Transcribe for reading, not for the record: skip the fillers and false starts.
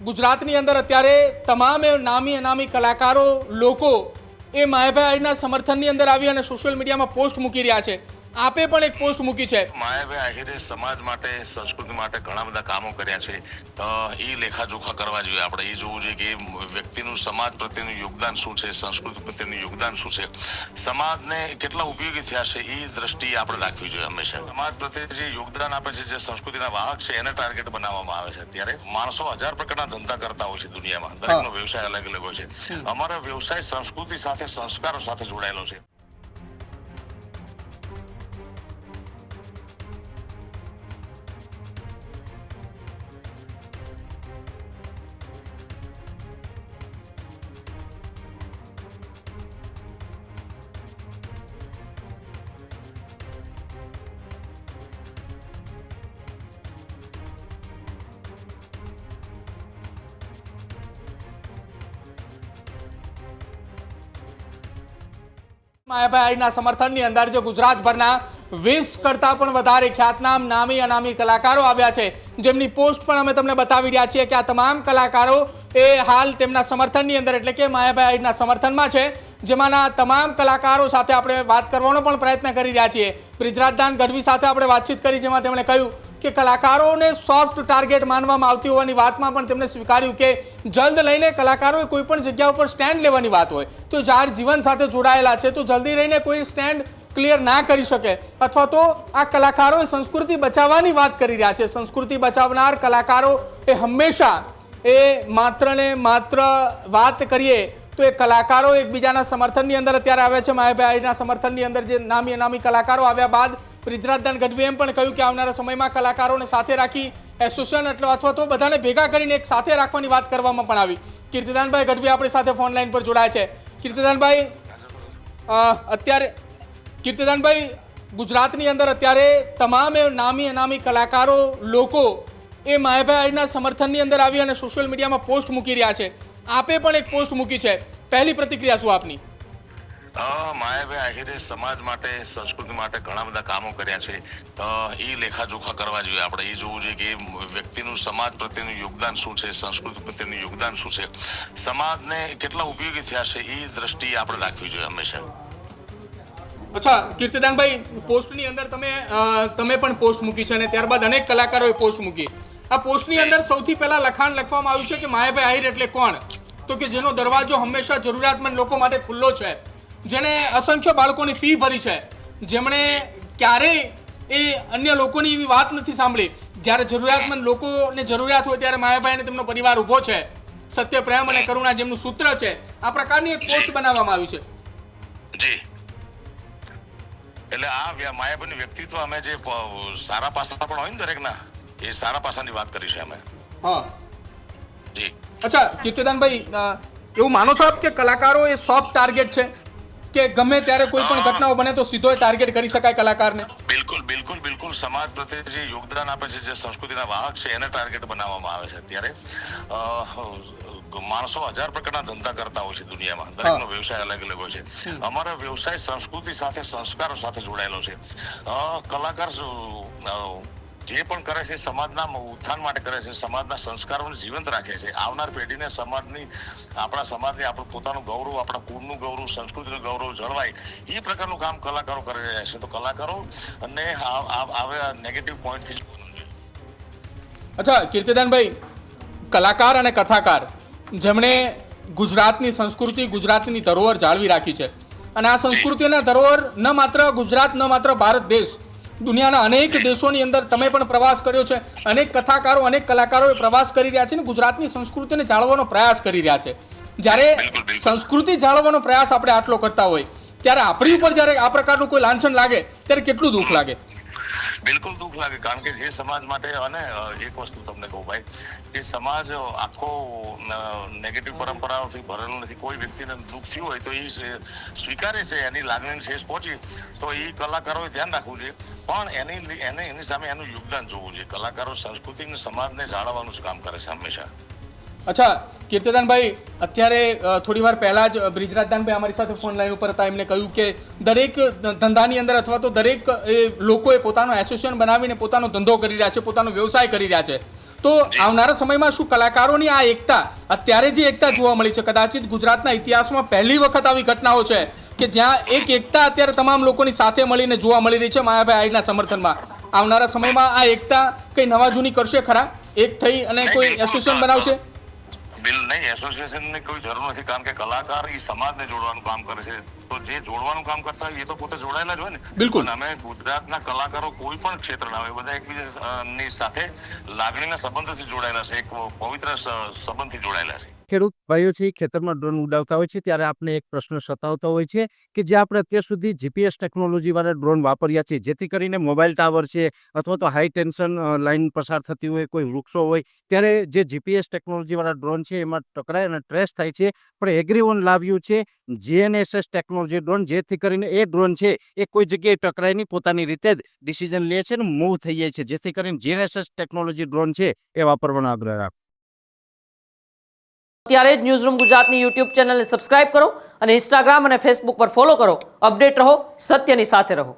ગુજરાતની અંદર અત્યારે તમામ નામી અનામી કલાકારો લોકો એ માયાભાઈ આહિરના સમર્થનની અંદર આવી અને સોશિયલ મીડિયામાં પોસ્ટ મૂકી રહ્યા છે. આપે પણ એક પોસ્ટ મૂકી છે. માયાભાઈ આહિરે સમાજ માટે સંસ્કૃતિ માટે ઘણા બધા કામો કર્યા છે. એ લેખાજોખા કરવા જોઈએ. આપણે એ જોવું જોઈએ કે વ્યક્તિનું સમાજ પ્રત્યેનું યોગદાન શું છે, સંસ્કૃતિ પ્રત્યેનું યોગદાન શું છે, સમાજને કેટલા ઉપયોગી થયા છે, એ દ્રષ્ટિએ આપણે રાખવી જોઈએ હંમેશા. સમાજ પ્રત્યે જે યોગદાન આપે છે, જે સંસ્કૃતિના વાહક છે, એને ટાર્ગેટ બનાવવામાં આવે છે. અત્યારે માણસો 1000 પ્રકારના ધંધા કરતા હોય છે દુનિયામાં. દરેકનો વ્યવસાય અલગ અલગ હોય છે. અમારો વ્યવસાય સંસ્કૃતિ સાથે, સંસ્કારો સાથે જોડાયેલો છે. માયાભાઈ આહિરના સમર્થનની અંદર જે ગુજરાતભરના 20 કરતાં પણ વધારે ખ્યાતનામ નામી અનામી કલાકારો આવ્યા છે, જેમની પોસ્ટ પણ અમે તમને બતાવી રહ્યા છીએ કે આ તમામ કલાકારો એ હાલ તેમના સમર્થનની અંદર એટલે કે માયાભાઈ આહિરના સમર્થનમાં છે. જેમાંના તમામ કલાકારો સાથે આપણે વાત કરવાનો પણ પ્રયત્ન કરી રહ્યા છીએ. બ્રિજરાજદાન ગઢવી સાથે આપણે વાતચીત કરી, જેમાં તેમણે કહ્યું કે કલાકારોને સોફ્ટ ટાર્ગેટ માનવામાં આવતી હોવાની વાતમાં પણ તેમણે સ્વીકાર્યું કે જલ્દ લઈને કલાકારોએ કોઈ પણ જગ્યા ઉપર સ્ટેન્ડ લેવાની વાત હોય તો જાહેર જીવન સાથે જોડાયેલા છે તો જલ્દી રહીને કોઈ સ્ટેન્ડ ક્લિયર ના કરી શકે, અથવા તો આ કલાકારોએ સંસ્કૃતિ બચાવવાની વાત કરી રહ્યા છે. સંસ્કૃતિ બચાવનાર કલાકારો એ હંમેશા એ માત્ર ને માત્ર વાત કરીએ તો એ કલાકારો એકબીજાના સમર્થનની અંદર અત્યારે આવ્યા છે. માયાભાઈ આહિરના સમર્થનની અંદર જે નામી અનામી કલાકારો આવ્યા બાદ બ્રિજરાજદાન ગઢવીએ એમ પણ કહ્યું કે આવનારા સમયમાં કલાકારોને સાથે રાખી એસોસિએશન અથવા તો બધાને ભેગા કરીને એક સાથે રાખવાની વાત કરવામાં પણ આવી. કીર્તિદાનભાઈ ગઢવી આપણી સાથે ફોન લાઈન પર જોડાય છે. કીર્તિદાનભાઈ, અત્યારે કીર્તિદાનભાઈ, ગુજરાતની અંદર અત્યારે તમામ નામી અનામી કલાકારો લોકો એ માયાભાઈ આહિરના સમર્થનની અંદર આવી અને સોશિયલ મીડિયામાં પોસ્ટ મૂકી રહ્યા છે. આપે પણ એક પોસ્ટ મૂકી છે. પહેલી પ્રતિક્રિયા શું આપની? માયાભાઈ આહિરે સમાજ માટે, સંસ્કૃતિ માટે ઘણા બધા કામો કર્યા છે. એ લેખાજોખા કરવા જોઈએ. આપણે એ જોવું જોઈએ કે વ્યક્તિનું સમાજ પ્રત્યેનું યોગદાન શું છે, સંસ્કૃતિ પ્રત્યેનું યોગદાન શું છે, સમાજને કેટલા ઉપયોગી થયા છે, એ દ્રષ્ટિએ આપણે રાખવી જોઈએ હંમેશા. અચ્છા કીર્તિદાનભાઈ, પોસ્ટની અંદર તમે પણ પોસ્ટ મૂકી છે અને ત્યારબાદ અનેક કલાકારોએ પોસ્ટ મૂકી. આ પોસ્ટની અંદર સૌથી પહેલા લખાણ લખવામાં આવ્યું છે કે માયાભાઈ આહિર એટલે કોણ? તો કે જેનો દરવાજો હંમેશા જરૂરિયાતમંદ લોકો માટે ખુલ્લો છે, જેણે અસંખ્ય બાળકોની ફી ભરી છે, જેમણે ક્યારેય એ અન્ય લોકોની એવી વાત નથી સાંભળી. જ્યારે જરૂરિયાતમંદ લોકોને જરૂરિયાત હોય ત્યારે માયાભાઈ અને તેમનો પરિવાર ઊભો છે. સત્ય, પ્રેમ અને કરુણા જેમનું સૂત્ર છે. આ પ્રકારની એક પોસ્ટ બનાવવામાં આવી છે. જી, એટલે આ માયાભાઈનું વ્યક્તિત્વ અમે જે સારા પાસા પણ હોય ને દરેકના, એ સારા પાસાની વાત કરી છે અમે. હા જી. અચ્છા કીર્તિદાનભાઈ, એવું માનો છો આપ કે કલાકારો એ સોફ્ટ ટાર્ગેટ છે કે ગમે ત્યારે કોઈ પણ ઘટનાઓ બને તો સીધો ટાર્ગેટ કરી શકાય કલાકારને? બિલકુલ બિલકુલ બિલકુલ. સમાજ પ્રત્યે જે યોગદાન આપે છે, જે સંસ્કૃતિના વાહક છે, એને ટાર્ગેટ બનાવવામાં આવે છે. અત્યારે માણસો 1000 પ્રકારના ધંધા કરતા હોય છે દુનિયામાં. દરેકનો વ્યવસાય અલગ અલગ હોય છે. અમારો વ્યવસાય સંસ્કૃતિ સાથે, સંસ્કારો સાથે જોડાયેલો છે. કલાકાર જે પણ કરે છે સમાજના ઉત્થાન માટે કરે છે, સમાજના સંસ્કારોને જીવંત રાખે છે. આવનાર પેઢીને સમાજની, આપણા સમાજની, આપણું પોતાનું ગૌરવ, આપણા કુળનું ગૌરવ, સંસ્કૃતિનું ગૌરવ જળવાય, એ પ્રકારનું કામ કલાકારો કરી રહ્યા છે. તો કલાકારો અને આવા નેગેટિવ પોઈન્ટથી. અચ્છા કીર્તિદાનભાઈ, કલાકાર અને કથાકાર જેમણે ગુજરાતની સંસ્કૃતિ, ગુજરાતની ધરોહર જાળવી રાખી છે અને આ સંસ્કૃતિ અને ધરોહર ન માત્ર ગુજરાત, ન માત્ર ભારત દેશ, દુનિયાના અનેક દેશોની અંદર તમે પણ પ્રવાસ કર્યો છે. અનેક કથાકારો, અનેક કલાકારો પ્રવાસ કરી રહ્યા છે અને ગુજરાતની સંસ્કૃતિને જાળવવાનો પ્રયાસ કરી રહ્યા છે. જ્યારે સંસ્કૃતિ જાળવવાનો પ્રયાસ આપણે આટલો કરતા હોય ત્યારે આપણી ઉપર જ્યારે આ પ્રકારનું કોઈ લાંછન લાગે ત્યારે કેટલું દુઃખ લાગે? બિલકુલ દુઃખ લાગે, કારણ કે જે સમાજ માટે, અને એક વસ્તુ તમને કહું ભાઈ, કે સમાજ આખો નેગેટિવ પરંપરાઓથી ભરેલો નથી. કોઈ વ્યક્તિને દુઃખ થયું હોય તો એ સ્વીકારે છે, એની લાગણીને ઠેસ પહોંચી તો એ કલાકારોએ ધ્યાન રાખવું જોઈએ, પણ એની સામે એનું યોગદાન જોવું જોઈએ. કલાકારો સંસ્કૃતિ અને સમાજને જાળવવાનું જ કામ કરે છે હંમેશા. અચ્છા કીર્તિદાનભાઈ, અત્યારે થોડી વાર પહેલા જ બ્રિજરાજદાનભાઈ અમારી સાથે ફોન લાઈન ઉપર હતા. એમને કહ્યું કે દરેક ધંધાની અંદર અથવા તો દરેક લોકોએ પોતાનો એસોસિએશન બનાવીને પોતાનો ધંધો કરી રહ્યા છે, પોતાનો વ્યવસાય કરી રહ્યા છે. તો આવનારા સમયમાં શું કલાકારોની આ એકતા, અત્યારે જે એકતા જોવા મળી છે, કદાચિત ગુજરાતના ઇતિહાસમાં પહેલી વખત આવી ઘટનાઓ છે કે જ્યાં એક એકતા અત્યારે તમામ લોકોની સાથે મળીને જોવા મળી રહી છે માયાભાઈ આહિરના સમર્થનમાં. આવનારા સમયમાં આ એકતા કઈ નવા જૂની કરશે ખરા, એક થઈ અને કોઈ એસોસિએશન બનાવશે? બિલ નહીં, એસોસિએશનની કોઈ જરૂર નથી, કારણ કે કલાકાર એ સમાજને જોડવાનું કામ કરે છે. તો જે જોડવાનું કામ કરતા હોય એ તો પોતે જોડાયેલા જ હોય ને. બિલકુલ. અને અમે ગુજરાતના કલાકારો કોઈ પણ ક્ષેત્રના હોય, બધા એકબીજાની સાથે લાગણીના સંબંધથી જોડાયેલા છે, એક પવિત્ર સંબંધથી જોડાયેલા છે. ખેડૂત ભાઈઓ છે ખેતરમાં ડ્રોન ઉડાવતા હોય છે ત્યારે આપણે એક પ્રશ્ન સતાવતો હોય છે કે જે આપણે અત્યાર સુધી જીપીએસ ટેકનોલોજી વાળા ડ્રોન વાપર્યા છે, જેથી કરીને મોબાઈલ ટાવર છે અથવા તો હાઈ ટેન્શન લાઈન પસાર થતી હોય, કોઈ વૃક્ષો હોય, ત્યારે જે જીપીએસ ટેકનોલોજી વાળા ડ્રોન છે એમાં ટકરાય અને ટ્રેસ થાય છે. પણ એગ્રીવન લાવ્યું છે GNSS ટેકનોલોજી ડ્રોન, જેથી કરીને એ ડ્રોન છે એ કોઈ જગ્યાએ ટકરાય નહીં, પોતાની રીતે જ ડિસિઝન લે છે ને મૂવ થઈ જાય છે, જેથી કરીને GNSS ટેકનોલોજી ડ્રોન છે એ વાપરવાનો આગ્રહ રાખો. અત્યારે જ ન્યૂઝરૂમ ગુજરાતની યુટ્યુબ ચેનલને સબસ્ક્રાઇબ કરો અને ઇન્સ્ટાગ્રામ અને ફેસબુક પર ફોલો કરો. અપડેટ રહો, સત્યની સાથે રહો.